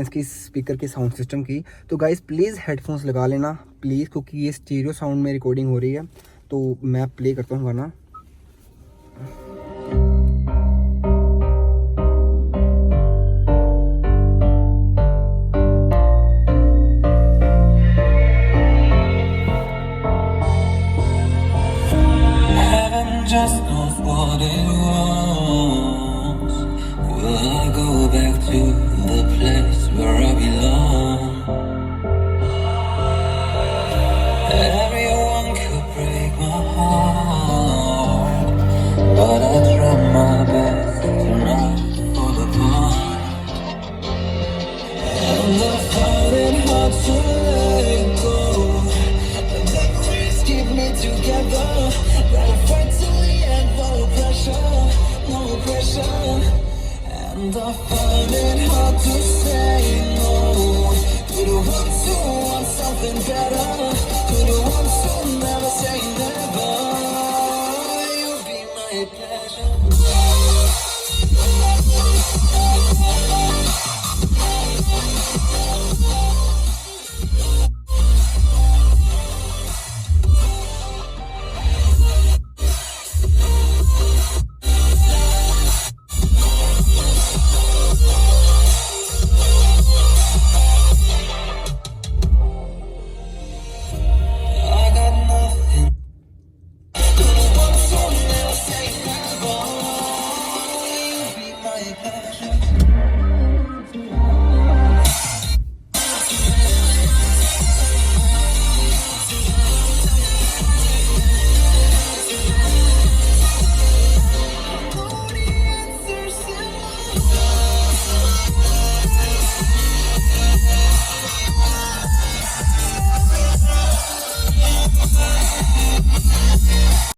इसकी स्पीकर की sound system की। तो गाइस प्लीज़ हेडफोन्स लगा लेना प्लीज़, क्योंकि ये स्टीरियो साउंड में रिकॉर्डिंग हो रही है। तो मैं प्ले करता हूँ गाना। Just knows what it wants. Will I go back to the place where I belong? Everyone could break my heart, but I try my best to not fall apart. And I find it hard to let go, but the grace keep me together. Gotta fight till the end, no pressure, no pressure. And I find it hard to say no to the ones who want something better, to the ones who never say never. You'll be my pleasure.